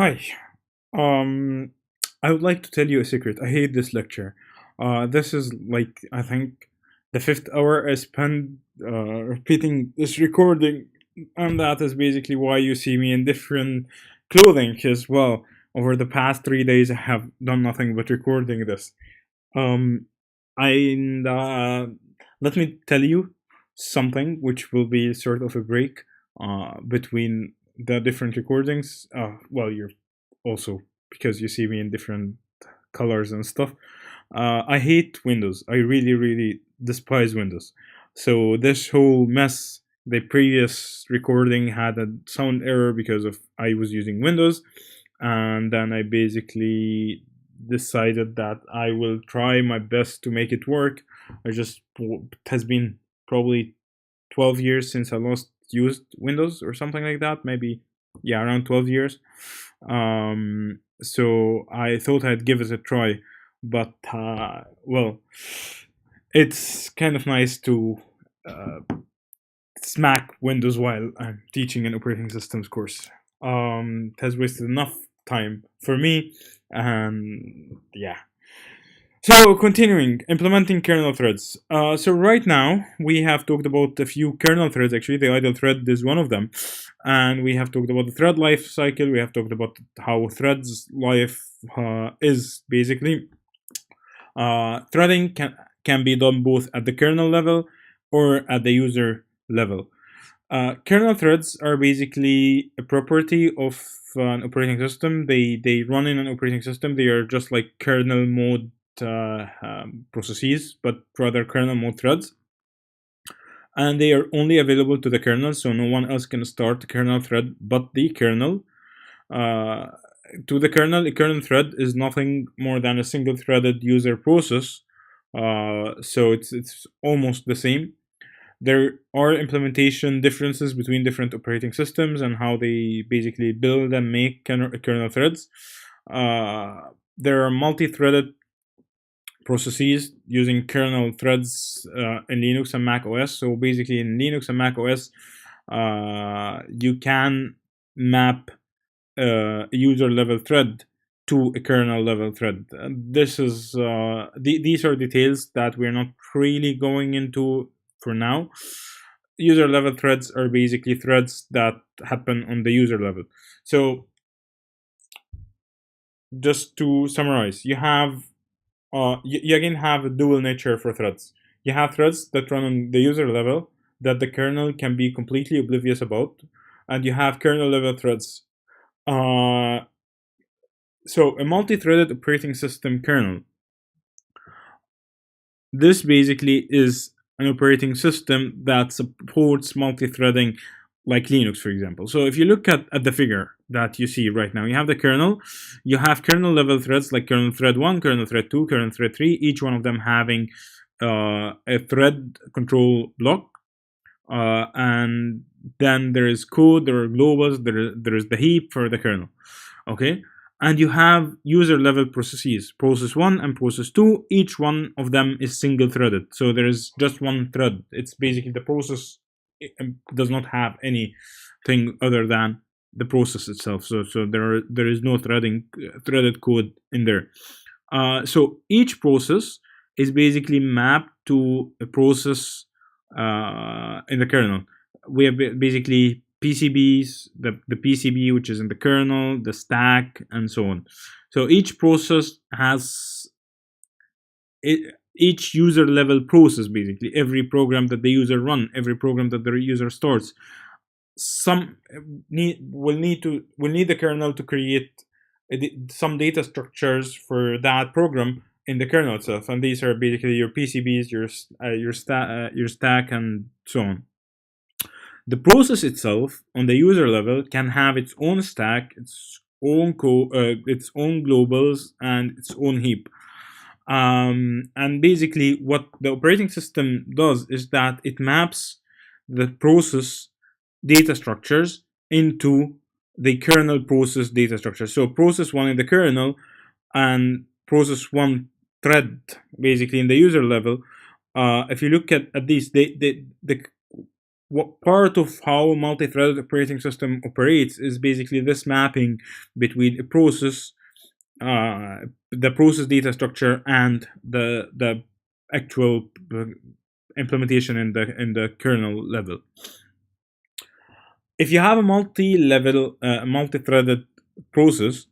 Hi. Um, I would like to tell you a secret. I hate this lecture. This is like I think the fifth hour I spent repeating this recording, and that is basically why you see me in different clothing. Because over the past 3 days I have done nothing but recording this. Um, and Let me tell you something which will be sort of a break between the different recordings. You're also because you see me in different colors and stuff. I hate Windows. I really, really despise Windows. So this whole mess, the previous recording had a sound error because of I was using Windows, and then I basically decided that I will try my best to make it work. It has been probably 12 years since I last used Windows or something like that. Maybe, yeah, around 12 years. So I thought I'd give it a try, but it's kind of nice to uh, smack Windows while I'm teaching an operating systems course. It has wasted enough time for me, and yeah. So continuing, implementing kernel threads. So right now we have talked about a few kernel threads. Actually, the idle thread is one of them, and we have talked about the thread life cycle. We have talked about how threads life is basically. Threading can be done both at the kernel level or at the user level. Kernel threads are basically a property of an operating system. They run in an operating system. They are just like kernel mode processes, but rather kernel mode threads. And they are only available to the kernel, so no one else can start a kernel thread but the kernel. Uh, to the kernel, a kernel thread is nothing more than a single threaded user process. So it's almost the same. There are implementation differences between different operating systems and how they basically build and make kernel threads. There are multi-threaded processes using kernel threads in Linux and Mac OS. So basically, in Linux and Mac OS, you can map a user level thread to a kernel level thread. These are details that we're not really going into for now. User level threads are basically threads that happen on the user level. So just to summarize, you again have a dual nature for threads. You have threads that run on the user level that the kernel can be completely oblivious about, and you have kernel level threads. Uh, so a multi-threaded operating system kernel. This basically is an operating system that supports multi-threading like Linux, for example. So if you look at the figure that you see right now, you have the kernel, you have kernel level threads like kernel thread 1, kernel thread 2, kernel thread 3, each one of them having a thread control block. And then there is code, there are globals, there is the heap for the kernel. Okay, and you have user level processes, process 1 and process 2. Each one of them is single threaded, so there is just one thread. It's basically the process does not have anything other than the process itself, so there is no threaded code in there. So each process is basically mapped to a process in the kernel. We have basically PCBs, the PCB which is in the kernel, the stack, and so on. So each process has each user level process, basically every program that the user run, every program that the user starts. Some will need the kernel to create some data structures for that program in the kernel itself, and these are basically your PCBs, your stack, and so on. The process itself, on the user level, can have its own stack, its own globals, and its own heap. And basically, what the operating system does is that it maps the process data structures into the kernel process data structure. So process one in the kernel and process one thread basically in the user level. If you look at these, the what part of how multi-threaded operating system operates is basically this mapping between a process, the process data structure, and the actual implementation in the kernel level. If you have a multi-level, multi-threaded process,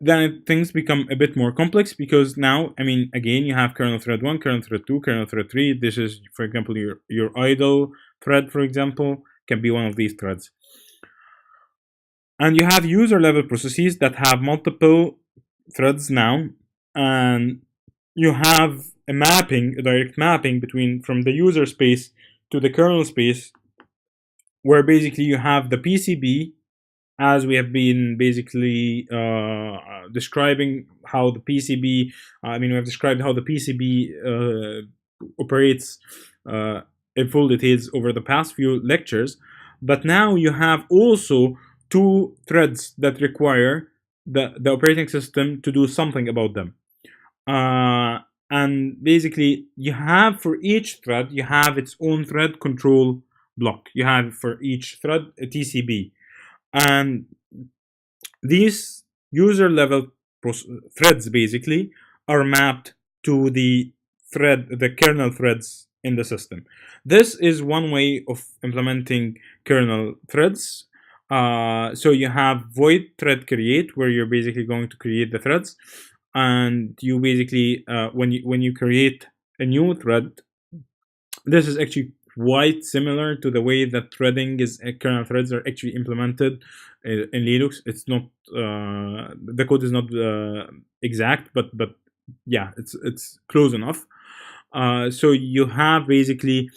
then things become a bit more complex, because now, I mean, again, you have kernel thread 1, kernel thread 2, kernel thread 3. This is, for example, your idle thread, for example, can be one of these threads. And you have user level processes that have multiple threads now, and you have a mapping, a direct mapping from the user space to the kernel space, where basically you have the PCB, as we have been basically describing how the PCB, we have described how the PCB operates in full details over the past few lectures. But now you have also two threads that require the operating system to do something about them. And basically, you have for each thread, you have its own thread control block. You have for each thread a TCB. And these user level threads basically are mapped to the kernel threads in the system. This is one way of implementing kernel threads. So you have void thread create, where you're basically going to create the threads, and you basically when you create a new thread, this is actually quite similar to the way that threading is kernel threads are actually implemented in Linux. It's not the code is not exact, but yeah, it's close enough. So you have basically,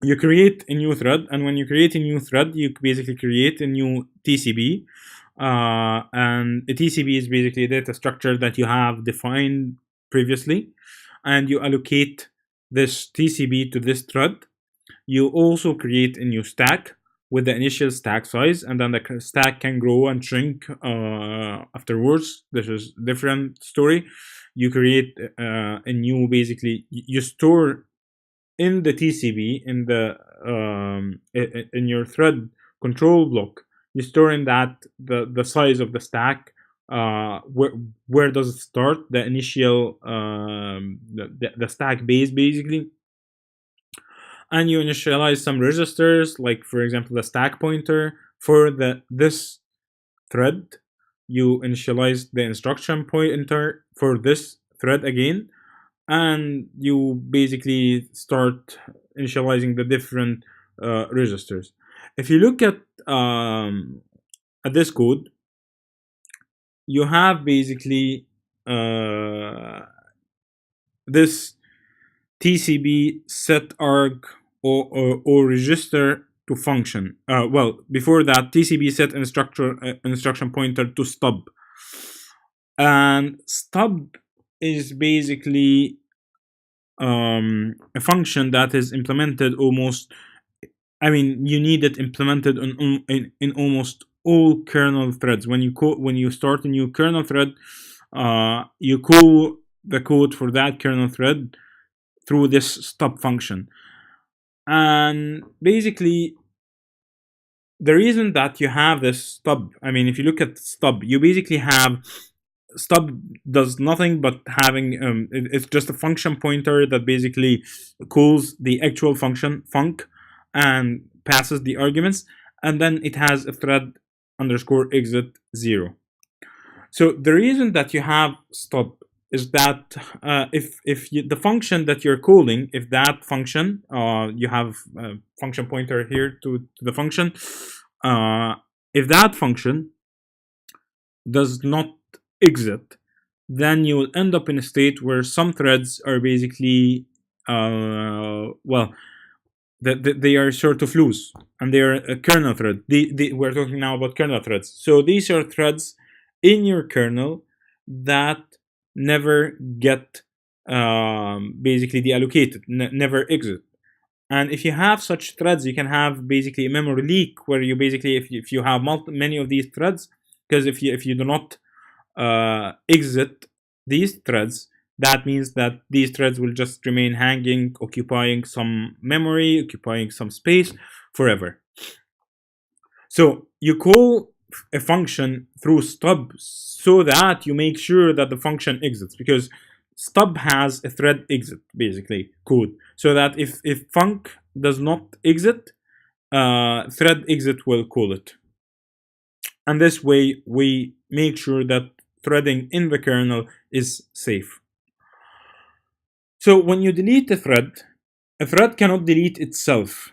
you create a new thread, and when you create a new thread, you basically create a new TCB. And a TCB is basically a data structure that you have defined previously, and you allocate this TCB to this thread. You also create a new stack with the initial stack size, and then the stack can grow and shrink afterwards. This is a different story. You create a new, basically, you store in the TCB, in the in your thread control block, you store in that the size of the stack. Where does it start? The initial the stack base, basically. And you initialize some registers, like for example the stack pointer for this thread. You initialize the instruction pointer for this thread again, and you basically start initializing the different registers. If you look at this code, you have basically this TCB set arg or register to function. Well, before that, TCB set instruction pointer to stub. And stub is basically a function that is implemented almost, you need it implemented in almost all kernel threads. When you start a new kernel thread, you call the code for that kernel thread through this stub function. And basically, the reason that you have this stub, if you look at stub, you basically have stub does nothing but having it's just a function pointer that basically calls the actual function func and passes the arguments, and then it has a thread underscore exit 0. So the reason that you have stub is that the function that you're calling, if that function, you have a function pointer here to the function, if that function does not exit, then you will end up in a state where some threads are basically, they are sort of loose, and they are a kernel thread. We're talking now about kernel threads. So these are threads in your kernel that never get basically deallocated, never exit. And if you have such threads, you can have basically a memory leak, where you basically, if you have many of these threads, because if you do not exit these threads, that means that these threads will just remain hanging, occupying some memory, occupying some space forever. So you call a function through stub so that you make sure that the function exits, because stub has a thread exit basically code, so that if func does not exit, thread exit will call it. And this way we make sure that threading in the kernel is safe. So when you delete a thread cannot delete itself.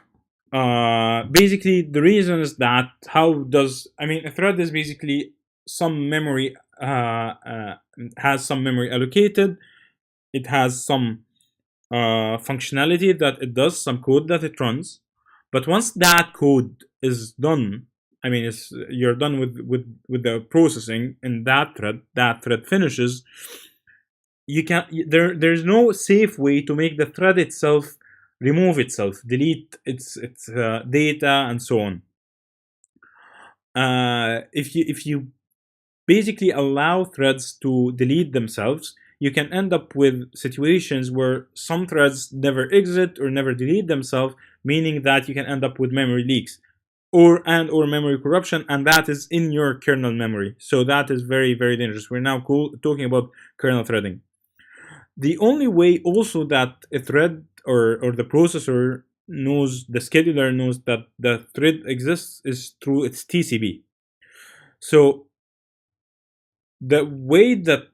Basically the reason is that a thread is basically some memory, has some memory allocated, it has some functionality that it does, some code that it runs, but once that code is done, you're done with the processing in that thread finishes, there's no safe way to make the thread itself remove itself, delete its data and so on. If you basically allow threads to delete themselves, you can end up with situations where some threads never exit or never delete themselves, meaning that you can end up with memory leaks or memory corruption, and that is in your kernel memory. So that is very, very dangerous. We're now talking about kernel threading. The only way also that a thread or the processor knows, the scheduler knows that the thread exists is through its TCP. So the way that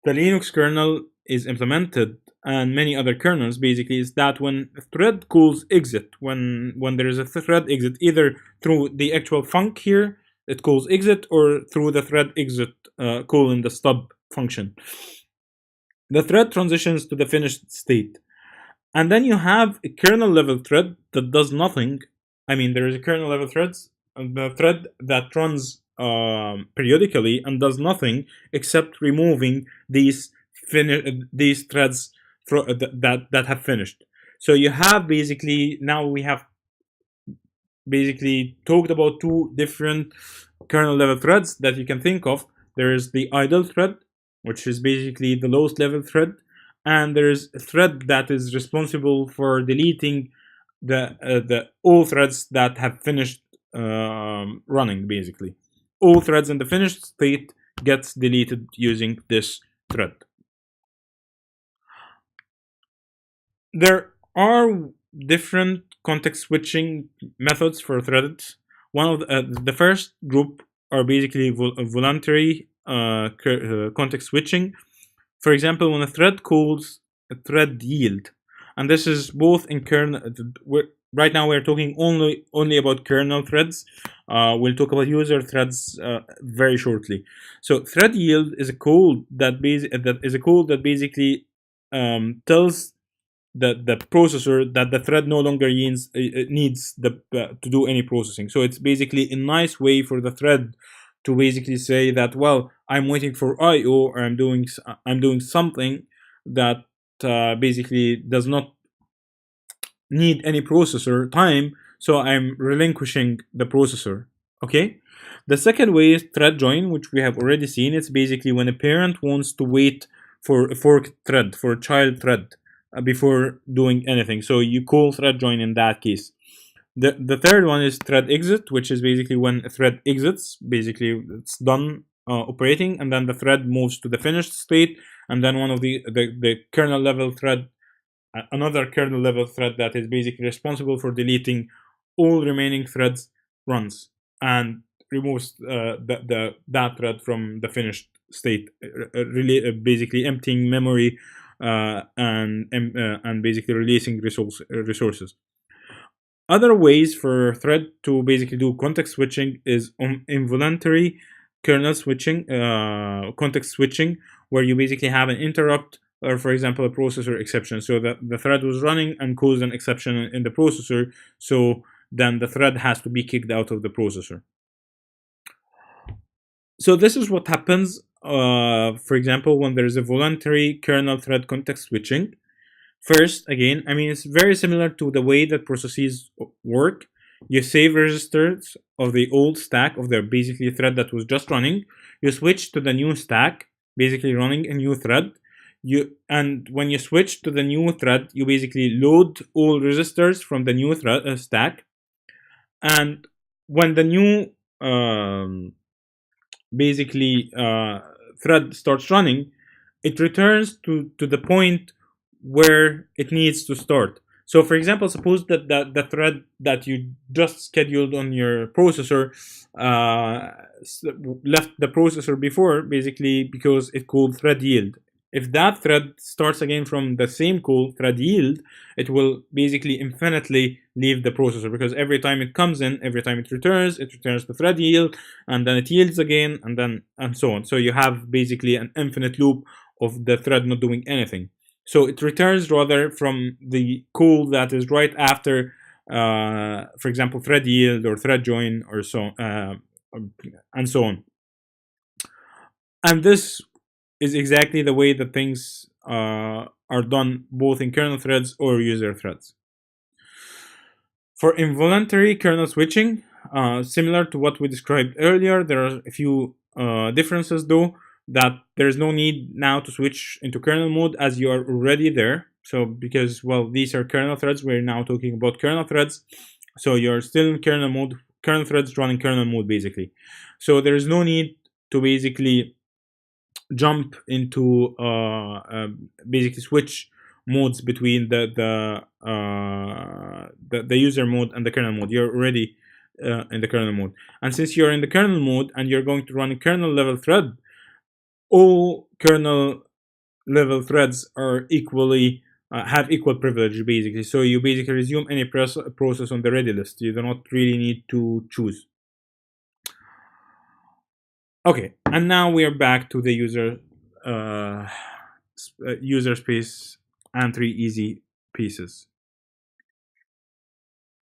the Linux kernel is implemented and many other kernels basically is that when a thread calls exit, when there is a thread exit, either through the actual func here it calls exit, or through the thread exit call in the stub function, the thread transitions to the finished state. And then you have a kernel level thread that does nothing. There is a kernel level the thread that runs periodically and does nothing except removing these threads that have finished. So you have we have talked about two different kernel level threads that you can think of. There is the idle thread, which is basically the lowest level thread, and there's a thread that is responsible for deleting the all threads that have finished running. Basically, all threads in the finished state gets deleted using this thread. There are different context switching methods for threads. One of the first group are basically voluntary context switching. For example, when a thread calls a thread yield, and this is both in kernel. Right now we're talking only about kernel threads. We'll talk about user threads very shortly. So thread yield is a code that basically tells the processor that the thread no longer needs to do any processing. So it's basically a nice way for the thread to basically say that, well, I'm waiting for I/O, or I'm doing something that basically does not need any processor time, so I'm relinquishing the processor. Okay. The second way is thread join, which we have already seen. It's basically when a parent wants to wait for a forked thread, for a child thread, before doing anything. So you call thread join in that case. The third one is thread exit, which is basically when a thread exits, basically it's done operating, and then the thread moves to the finished state, and then one of the kernel level thread, another kernel level thread that is basically responsible for deleting all remaining threads, runs and removes that thread from the finished state, basically emptying memory and basically releasing resources. Other ways for thread to basically do context switching is involuntary kernel switching, context switching, where you basically have an interrupt, or for example a processor exception. So that the thread was running and caused an exception in the processor, so then the thread has to be kicked out of the processor. So this is what happens, for example, when there is a voluntary kernel thread context switching. First, again, it's very similar to the way that processes work. You save registers of the old stack of the basically thread that was just running. You switch to the new stack, basically running a new thread. and when you switch to the new thread, you basically load all registers from the new thread stack, and when the new basically thread starts running, it returns to the point where it needs to start. So, for example, suppose that the thread that you just scheduled on your processor left the processor before, basically because it called thread yield. If that thread starts again from the same call, thread yield, it will basically infinitely leave the processor, because every time it comes in, every time it returns the thread yield, and then it yields again, and so on. So you have basically an infinite loop of the thread not doing anything. So it returns rather from the call that is right after, for example, thread yield or thread join or so, and so on. And this is exactly the way that things are done both in kernel threads or user threads. For involuntary kernel switching, similar to what we described earlier, there are a few differences though, that there's no need now to switch into kernel mode as you are already there. So because, well, these are kernel threads, we're now talking about kernel threads. So you're still in kernel mode, kernel threads running kernel mode basically. So there is no need to basically jump into basically switch modes between the user mode and the kernel mode. You're already in the kernel mode, and since you're in the kernel mode and you're going to run a kernel level thread, all kernel level threads are equally have equal privilege basically. So you basically resume any process on the ready list. You do not really need to choose. Okay, and now we are back to the user space and three easy pieces.